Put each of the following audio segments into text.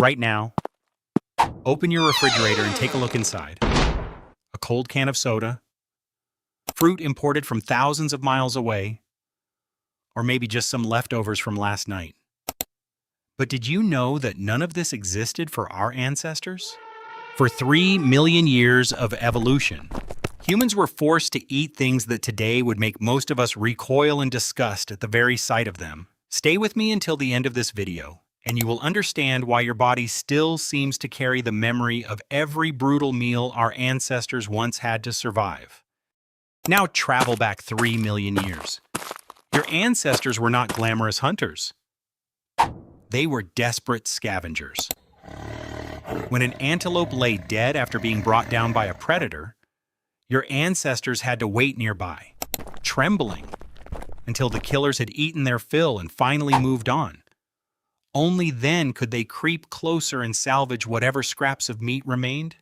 Right now, open your refrigerator and take a look inside. A cold can of soda, fruit imported from thousands of miles away, or maybe just some leftovers from last night. But did you know that none of this existed for our ancestors? For 3 million years of evolution, humans were forced to eat things that today would make most of us recoil in disgust at the very sight of them. Stay with me until the end of this video, and you will understand why your body still seems to carry the memory of every brutal meal our ancestors once had to survive. Now travel back 3 million years. Your ancestors were not glamorous hunters. They were desperate scavengers. When an antelope lay dead after being brought down by a predator, your ancestors had to wait nearby, trembling, until the killers had eaten their fill and finally moved on. Only then could they creep closer and salvage whatever scraps of meat remained.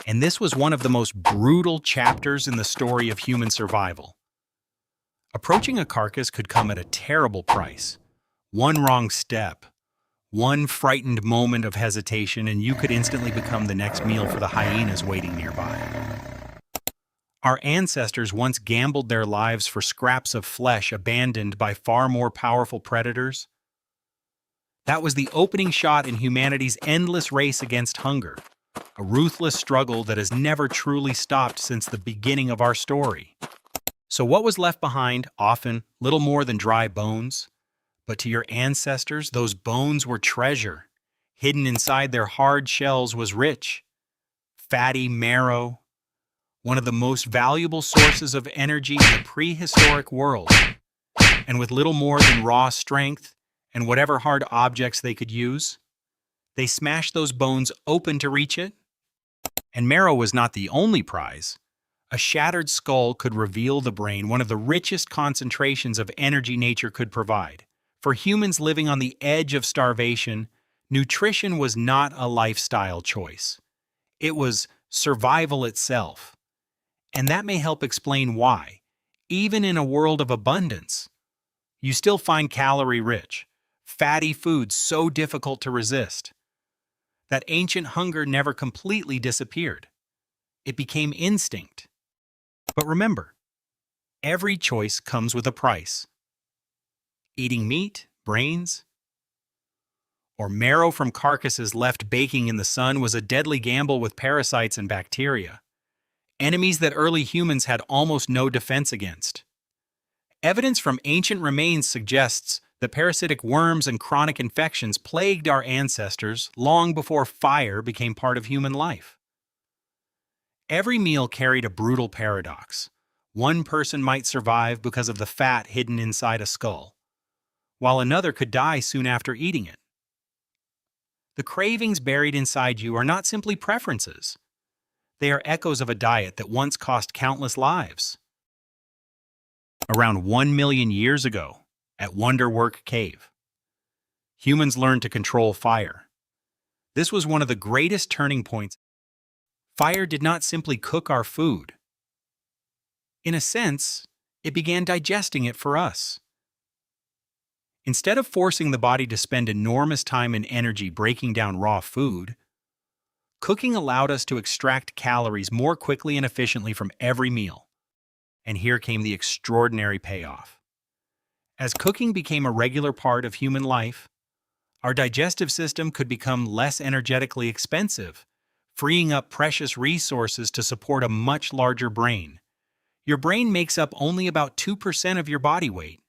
And this was one of the most brutal chapters in the story of human survival. Approaching a carcass could come at a terrible price. One wrong step, one frightened moment of hesitation, and you could instantly become the next meal for the hyenas waiting nearby. Our ancestors once gambled their lives for scraps of flesh abandoned by far more powerful predators. That was the opening shot in humanity's endless race against hunger, a ruthless struggle that has never truly stopped since the beginning of our story. So what was left behind? Often little more than dry bones. But to your ancestors, those bones were treasure. Hidden inside their hard shells was rich, fatty marrow, one of the most valuable sources of energy in the prehistoric world. And with little more than raw strength and whatever hard objects they could use, they smashed those bones open to reach it. And marrow was not the only prize. A shattered skull could reveal the brain, one of the richest concentrations of energy nature could provide. For humans living on the edge of starvation, nutrition was not a lifestyle choice. It was survival itself. And that may help explain why, even in a world of abundance, you still find calorie-rich, fatty foods so difficult to resist. That ancient hunger never completely disappeared. It became instinct. But remember, every choice comes with a price. Eating meat, brains, or marrow from carcasses left baking in the sun was a deadly gamble with parasites and bacteria, enemies that early humans had almost no defense against. Evidence from ancient remains suggests that parasitic worms and chronic infections plagued our ancestors long before fire became part of human life. Every meal carried a brutal paradox. One person might survive because of the fat hidden inside a skull, while another could die soon after eating it. The cravings buried inside you are not simply preferences. They are echoes of a diet that once cost countless lives. Around 1 million years ago, at Wonderwork Cave, humans learned to control fire. This was one of the greatest turning points. Fire did not simply cook our food. In a sense, it began digesting it for us. Instead of forcing the body to spend enormous time and energy breaking down raw food, cooking allowed us to extract calories more quickly and efficiently from every meal. And here came the extraordinary payoff. As cooking became a regular part of human life, our digestive system could become less energetically expensive, freeing up precious resources to support a much larger brain. Your brain makes up only about 2% of your body weight,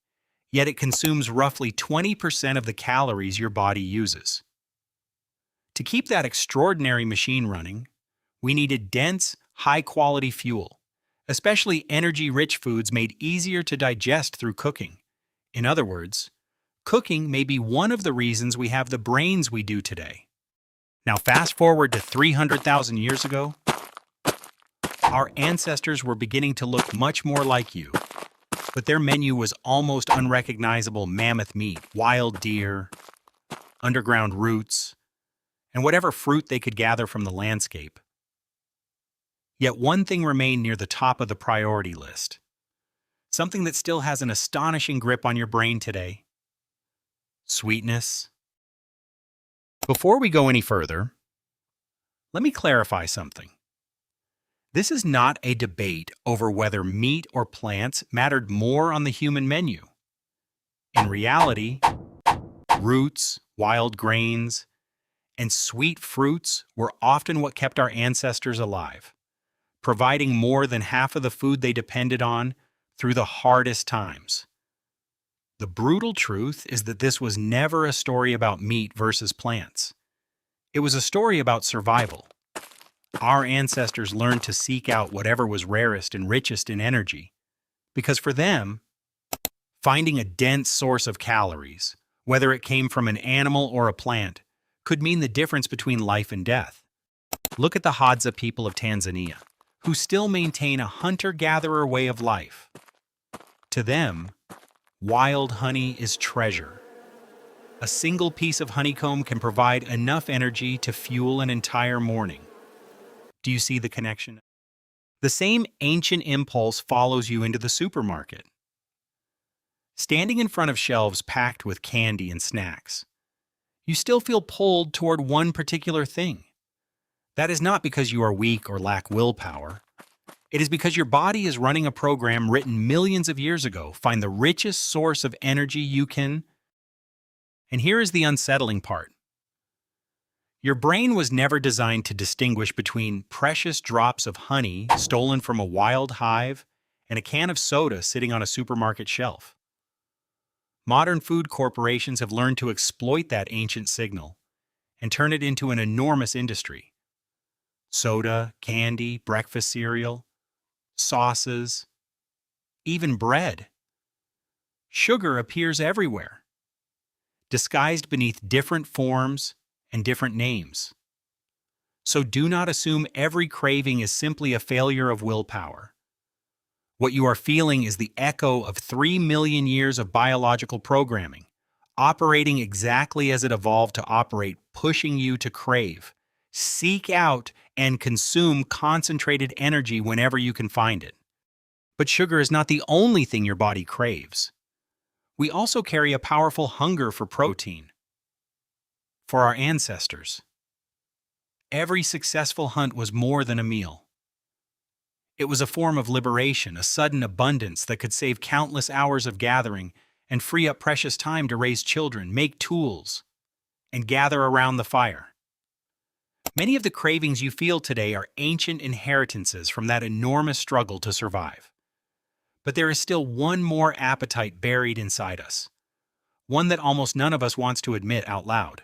yet it consumes roughly 20% of the calories your body uses. To keep that extraordinary machine running, we needed dense, high-quality fuel, especially energy-rich foods made easier to digest through cooking. In other words, cooking may be one of the reasons we have the brains we do today. Now fast forward to 300,000 years ago, our ancestors were beginning to look much more like you. But their menu was almost unrecognizable: mammoth meat, wild deer, underground roots, and whatever fruit they could gather from the landscape. Yet one thing remained near the top of the priority list, something that still has an astonishing grip on your brain today: sweetness. Before we go any further, let me clarify something. This is not a debate over whether meat or plants mattered more on the human menu. In reality, roots, wild grains, and sweet fruits were often what kept our ancestors alive, providing more than half of the food they depended on through the hardest times. The brutal truth is that this was never a story about meat versus plants. It was a story about survival. Our ancestors learned to seek out whatever was rarest and richest in energy, because for them, finding a dense source of calories, whether it came from an animal or a plant, could mean the difference between life and death. Look at the Hadza people of Tanzania, who still maintain a hunter-gatherer way of life. To them, wild honey is treasure. A single piece of honeycomb can provide enough energy to fuel an entire morning. Do you see the connection? The same ancient impulse follows you into the supermarket. Standing in front of shelves packed with candy and snacks, you still feel pulled toward one particular thing. That is not because you are weak or lack willpower. It is because your body is running a program written millions of years ago. Find the richest source of energy you can. And here is the unsettling part. Your brain was never designed to distinguish between precious drops of honey stolen from a wild hive and a can of soda sitting on a supermarket shelf. Modern food corporations have learned to exploit that ancient signal and turn it into an enormous industry. Soda, candy, breakfast cereal, sauces, even bread. Sugar appears everywhere, disguised beneath different forms and different names. So do not assume every craving is simply a failure of willpower. What you are feeling is the echo of 3 million years of biological programming, operating exactly as it evolved to operate, pushing you to crave, seek out, and consume concentrated energy whenever you can find it. But sugar is not the only thing your body craves. We also carry a powerful hunger for protein. For our ancestors, every successful hunt was more than a meal. It was a form of liberation, a sudden abundance that could save countless hours of gathering and free up precious time to raise children, make tools, and gather around the fire. Many of the cravings you feel today are ancient inheritances from that enormous struggle to survive. But there is still one more appetite buried inside us, one that almost none of us wants to admit out loud.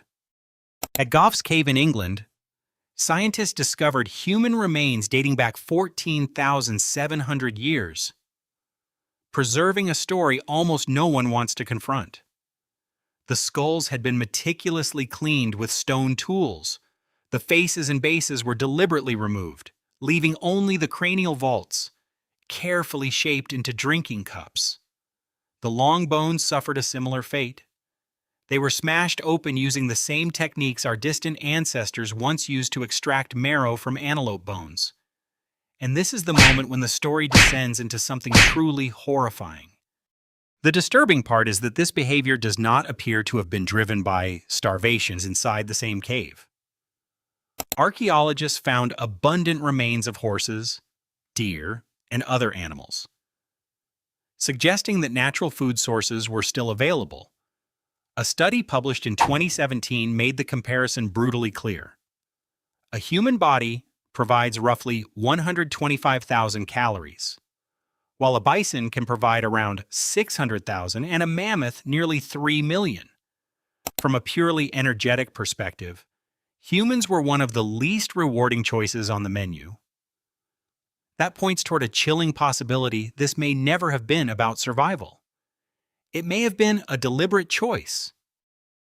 At Goff's Cave in England, scientists discovered human remains dating back 14,700 years, preserving a story almost no one wants to confront. The skulls had been meticulously cleaned with stone tools. The faces and bases were deliberately removed, leaving only the cranial vaults, carefully shaped into drinking cups. The long bones suffered a similar fate. They were smashed open using the same techniques our distant ancestors once used to extract marrow from antelope bones. And this is the moment when the story descends into something truly horrifying. The disturbing part is that this behavior does not appear to have been driven by starvations inside the same cave. Archaeologists found abundant remains of horses, deer, and other animals, suggesting that natural food sources were still available. A study published in 2017 made the comparison brutally clear. A human body provides roughly 125,000 calories, while a bison can provide around 600,000 and a mammoth nearly 3 million. From a purely energetic perspective, humans were one of the least rewarding choices on the menu. That points toward a chilling possibility this may never have been about survival. It may have been a deliberate choice.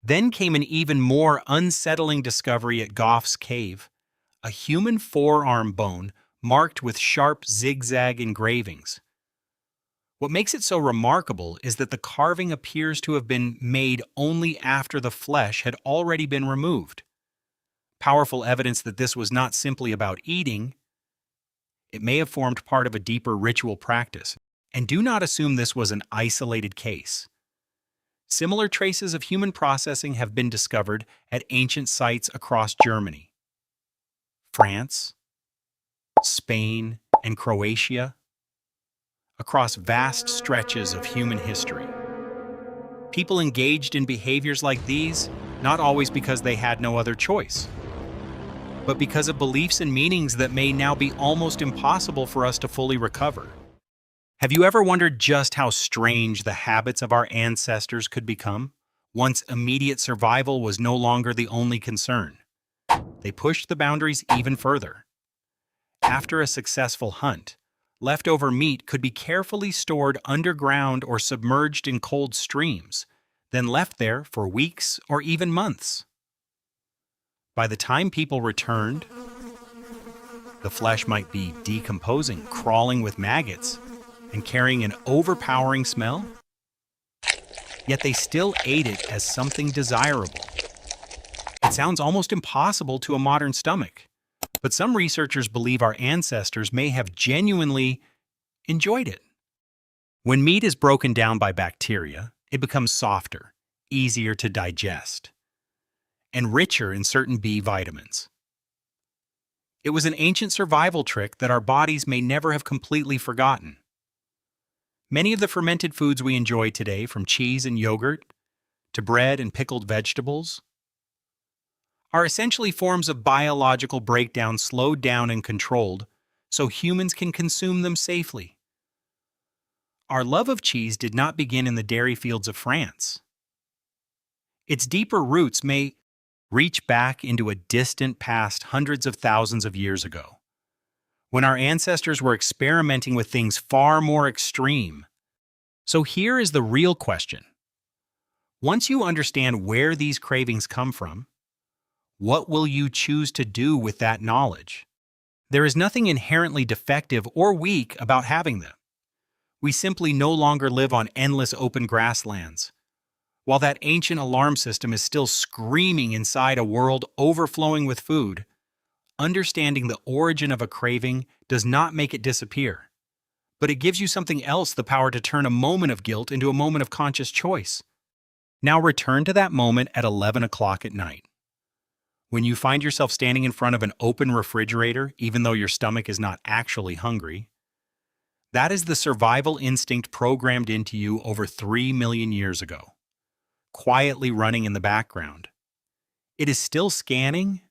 Then came an even more unsettling discovery at Goff's Cave, a human forearm bone marked with sharp zigzag engravings. What makes it so remarkable is that the carving appears to have been made only after the flesh had already been removed. Powerful evidence that this was not simply about eating. It may have formed part of a deeper ritual practice. And do not assume this was an isolated case. Similar traces of human processing have been discovered at ancient sites across Germany, France, Spain, and Croatia, across vast stretches of human history. People engaged in behaviors like these, not always because they had no other choice, but because of beliefs and meanings that may now be almost impossible for us to fully recover. Have you ever wondered just how strange the habits of our ancestors could become, once immediate survival was no longer the only concern? They pushed the boundaries even further. After a successful hunt, leftover meat could be carefully stored underground or submerged in cold streams, then left there for weeks or even months. By the time people returned, the flesh might be decomposing, crawling with maggots, and carrying an overpowering smell. Yet they still ate it as something desirable. It sounds almost impossible to a modern stomach, but some researchers believe our ancestors may have genuinely enjoyed it. When meat is broken down by bacteria, it becomes softer, easier to digest, and richer in certain B vitamins. It was an ancient survival trick that our bodies may never have completely forgotten. Many of the fermented foods we enjoy today, from cheese and yogurt to bread and pickled vegetables, are essentially forms of biological breakdown slowed down and controlled so humans can consume them safely. Our love of cheese did not begin in the dairy fields of France. Its deeper roots may reach back into a distant past hundreds of thousands of years ago, when our ancestors were experimenting with things far more extreme. So here is the real question. Once you understand where these cravings come from, what will you choose to do with that knowledge? There is nothing inherently defective or weak about having them. We simply no longer live on endless open grasslands, while that ancient alarm system is still screaming inside a world overflowing with food. Understanding the origin of a craving does not make it disappear, but it gives you something else, the power to turn a moment of guilt into a moment of conscious choice. Now return to that moment at 11 o'clock at night, when you find yourself standing in front of an open refrigerator even though your stomach is not actually hungry. That is the survival instinct programmed into you over 3 million years ago, quietly running in the background. It is still scanning,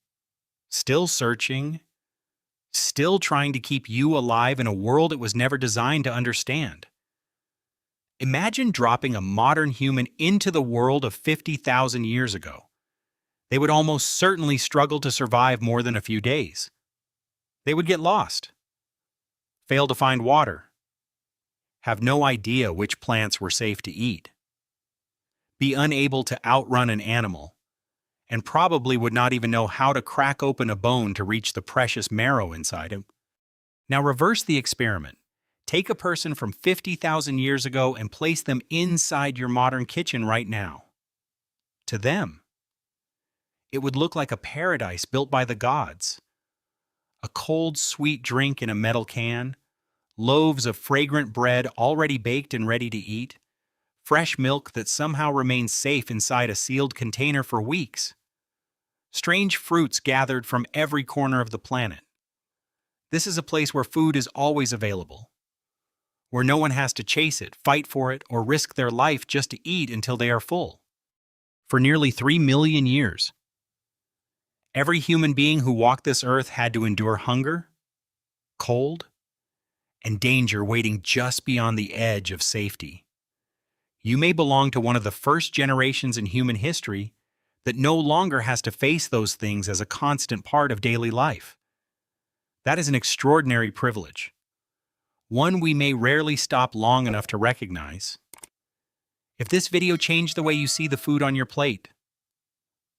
still searching, still trying to keep you alive in a world it was never designed to understand. Imagine dropping a modern human into the world of 50,000 years ago. They would almost certainly struggle to survive more than a few days. They would get lost, fail to find water, have no idea which plants were safe to eat, be unable to outrun an animal, and probably would not even know how to crack open a bone to reach the precious marrow inside him. Now reverse the experiment. Take a person from 50,000 years ago and place them inside your modern kitchen right now. To them, it would look like a paradise built by the gods. A cold, sweet drink in a metal can, loaves of fragrant bread already baked and ready to eat, fresh milk that somehow remains safe inside a sealed container for weeks, strange fruits gathered from every corner of the planet. This is a place where food is always available, where no one has to chase it, fight for it, or risk their life just to eat until they are full. For nearly 3 million years, every human being who walked this earth had to endure hunger, cold, and danger waiting just beyond the edge of safety. You may belong to one of the first generations in human history that no longer has to face those things as a constant part of daily life. That is an extraordinary privilege, one we may rarely stop long enough to recognize. If this video changed the way you see the food on your plate,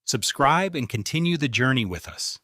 subscribe and continue the journey with us.